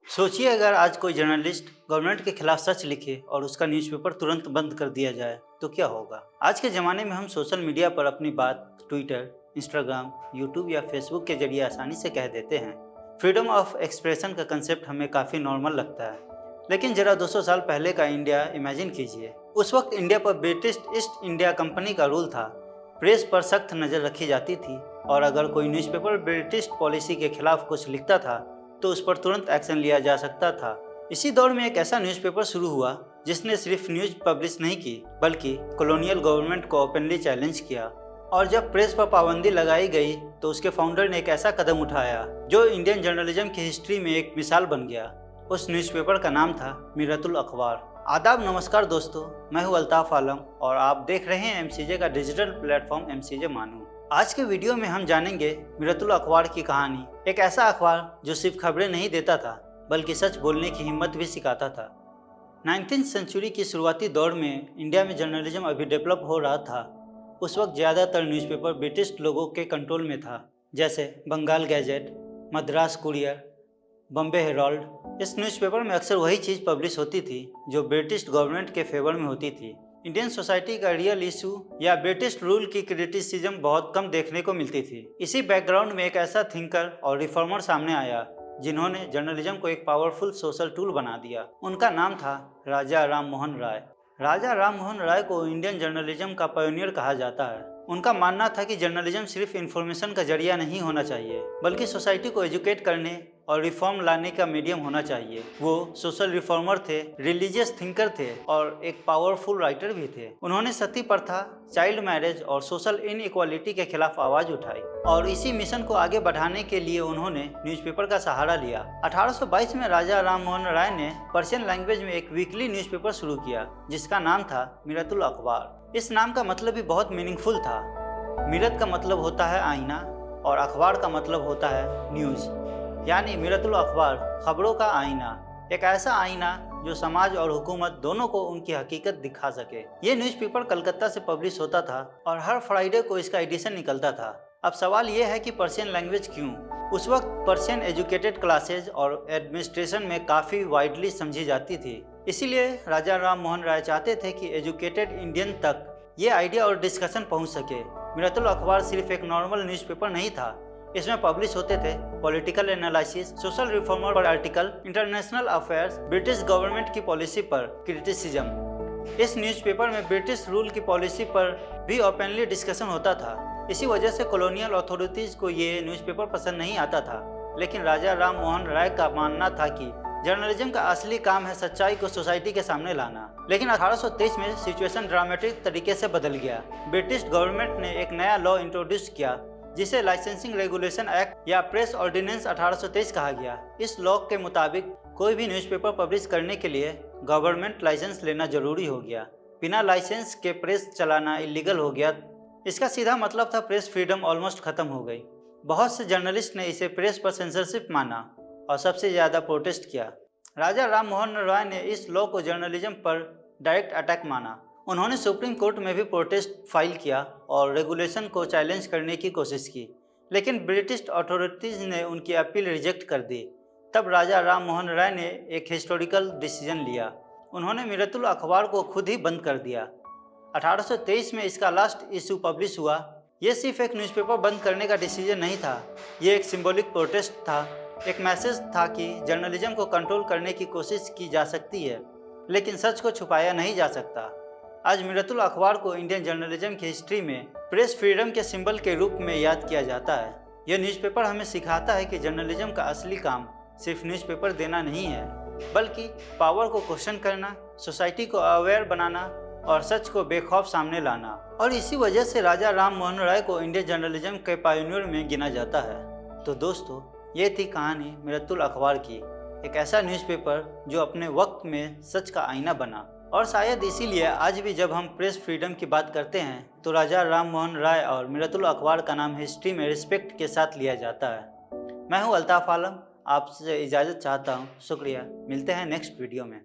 सोचिए अगर आज कोई जर्नलिस्ट गवर्नमेंट के खिलाफ सच लिखे और उसका न्यूज़पेपर तुरंत बंद कर दिया जाए तो क्या होगा। आज के ज़माने में हम सोशल मीडिया पर अपनी बात ट्विटर, इंस्टाग्राम, यूट्यूब या फेसबुक के जरिए आसानी से कह देते हैं। फ्रीडम ऑफ एक्सप्रेशन का कंसेप्ट हमें काफ़ी नॉर्मल लगता है, लेकिन ज़रा 200 साल पहले का इंडिया इमेजिन कीजिए। उस वक्त इंडिया पर ब्रिटिश ईस्ट इंडिया कंपनी का रूल था। प्रेस पर सख्त नज़र रखी जाती थी और अगर कोई न्यूज़पेपर ब्रिटिश पॉलिसी के खिलाफ कुछ लिखता था तो उस पर तुरंत एक्शन लिया जा सकता था। इसी दौर में एक ऐसा न्यूज़पेपर शुरू हुआ जिसने सिर्फ न्यूज़ पब्लिश नहीं की बल्कि कॉलोनियल गवर्नमेंट को ओपनली चैलेंज किया। और जब प्रेस पर पाबंदी लगाई गई तो उसके फाउंडर ने एक ऐसा कदम उठाया जो इंडियन जर्नलिज्म की हिस्ट्री में एक मिसाल बन गया। उस न्यूज़पेपर का नाम था मिरतुल अखबार। आदाब, नमस्कार दोस्तों, मैं हूं अल्ताफ आलम और आप देख रहे हैं एमसीजे का डिजिटल प्लेटफॉर्म एमसीजे मानू। आज के वीडियो में हम जानेंगे मिरतुल अखबार की कहानी। एक ऐसा अखबार जो सिर्फ खबरें नहीं देता था बल्कि सच बोलने की हिम्मत भी सिखाता था। 19वीं सेंचुरी की शुरुआती दौर में इंडिया में जर्नलिज्म अभी डेवलप हो रहा था। उस वक्त ज़्यादातर न्यूज़पेपर ब्रिटिश लोगों के कंट्रोल में था, जैसे Bengal gazette, Madras courier, Bombay herald. इस न्यूज़पेपर में अक्सर वही चीज़ पब्लिश होती थी जो ब्रिटिश गवर्नमेंट के फेवर में होती थी। इंडियन सोसाइटी का रियल इशू या ब्रिटिश रूल की क्रिटिसिज्म बहुत कम देखने को मिलती थी। इसी बैकग्राउंड में एक ऐसा थिंकर और रिफॉर्मर सामने आया जिन्होंने जर्नलिज्म को एक पावरफुल सोशल टूल बना दिया। उनका नाम था राजा राम मोहन राय। राजा राम मोहन राय को इंडियन जर्नलिज्म का पायोनियर कहा जाता है। उनका मानना था कि जर्नलिज्म सिर्फ इंफॉर्मेशन का जरिया नहीं होना चाहिए बल्कि सोसाइटी को एजुकेट करने और रिफॉर्म लाने का मीडियम होना चाहिए। वो सोशल रिफॉर्मर थे, रिलीजियस थिंकर थे और एक पावरफुल राइटर भी थे। उन्होंने सती प्रथा, चाइल्ड मैरिज और सोशल इनइक्वालिटी के खिलाफ आवाज उठाई और इसी मिशन को आगे बढ़ाने के लिए उन्होंने न्यूज़पेपर का सहारा लिया। 1822 में राजा राम मोहन राय ने पर्शियन लैंग्वेज में एक वीकली न्यूज़पेपर शुरू किया जिसका नाम था मिरतुल अखबार। इस नाम का मतलब भी बहुत मीनिंगफुल था। मिरत का मतलब होता है आईना और अखबार का मतलब होता है न्यूज़, यानी मिरतुल अखबार खबरों का आईना। एक ऐसा आईना जो समाज और हुकूमत दोनों को उनकी हकीकत दिखा सके। ये न्यूज़पेपर कलकत्ता से पब्लिश होता था और हर फ्राइडे को इसका एडिशन निकलता था। अब सवाल ये है कि पर्शियन लैंग्वेज क्यों? उस वक्त पर्शियन एजुकेटेड क्लासेज और एडमिनिस्ट्रेशन में काफ़ी वाइडली समझी जाती थी। इसीलिए राजा राम मोहन राय चाहते थे कि एजुकेटेड इंडियन तक ये आइडिया और डिस्कशन पहुंच सके। मिरतुल अखबार सिर्फ एक नॉर्मल न्यूज़पेपर नहीं था। इसमें पब्लिश होते थे पॉलिटिकल एनालिसिस, सोशल रिफॉर्मर पर article, international affairs, British government की पॉलिसी पर क्रिटिसिज्म। इस न्यूज़पेपर में ब्रिटिश रूल की पॉलिसी पर भी ओपनली डिस्कशन होता था। इसी वजह से कॉलोनियल अथॉरिटीज़ को ये न्यूज़पेपर पसंद नहीं आता था। लेकिन राजा राम मोहन राय का मानना था कि जर्नलिज्म का असली काम है सच्चाई को सोसाइटी के सामने लाना। लेकिन 1823 में सिचुएशन ड्रामेटिक तरीके से बदल गया। ब्रिटिश गवर्नमेंट ने एक नया लॉ इंट्रोड्यूस किया जिसे लाइसेंसिंग रेगुलेशन एक्ट या प्रेस ऑर्डिनेंस 1823 कहा गया। इस लॉ के मुताबिक कोई भी न्यूज़पेपर पब्लिश करने के लिए गवर्नमेंट लाइसेंस लेना जरूरी हो गया। बिना लाइसेंस के प्रेस चलाना इलीगल हो गया। इसका सीधा मतलब था प्रेस फ्रीडम ऑलमोस्ट खत्म हो गई। बहुत से जर्नलिस्ट ने इसे प्रेस पर सेंसरशिप माना और सबसे ज़्यादा प्रोटेस्ट किया। राजा राम मोहन राय ने इस लॉ को जर्नलिज्म पर डायरेक्ट अटैक माना। उन्होंने सुप्रीम कोर्ट में भी प्रोटेस्ट फाइल किया और रेगुलेशन को चैलेंज करने की कोशिश की, लेकिन ब्रिटिश अथॉरिटीज़ ने उनकी अपील रिजेक्ट कर दी। तब राजा राम मोहन राय ने एक हिस्टोरिकल डिसीजन लिया। उन्होंने मिरतुल अखबार को खुद ही बंद कर दिया। 1823 में इसका लास्ट इशू पब्लिश हुआ। ये सिर्फ एक न्यूज़पेपर बंद करने का डिसीजन नहीं था, ये एक सिंबॉलिक प्रोटेस्ट था। एक मैसेज था कि जर्नलिज्म को कंट्रोल करने की कोशिश की जा सकती है लेकिन सच को छुपाया नहीं जा सकता। आज मिरतुल अखबार को इंडियन जर्नलिज्म की हिस्ट्री में प्रेस फ्रीडम के सिंबल के रूप में याद किया जाता है। यह न्यूज़पेपर हमें सिखाता है कि जर्नलिज्म का असली काम सिर्फ न्यूज़पेपर देना नहीं है बल्कि पावर को क्वेश्चन करना, सोसाइटी को अवेयर बनाना और सच को बेखौफ सामने लाना। और इसी वजह से राजा राम मोहन राय को इंडियन जर्नलिज्म के पायोनियर में गिना जाता है। तो दोस्तों, ये थी कहानी मिरतुल अखबार की, एक ऐसा न्यूज़पेपर जो अपने वक्त में सच का आईना बना। और शायद इसीलिए आज भी जब हम प्रेस फ्रीडम की बात करते हैं तो राजा राम मोहन राय और मिरतुल अखबार का नाम हिस्ट्री में रिस्पेक्ट के साथ लिया जाता है। मैं हूं अल्ताफ आलम, आपसे इजाज़त चाहता हूं। शुक्रिया, मिलते हैं नेक्स्ट वीडियो में।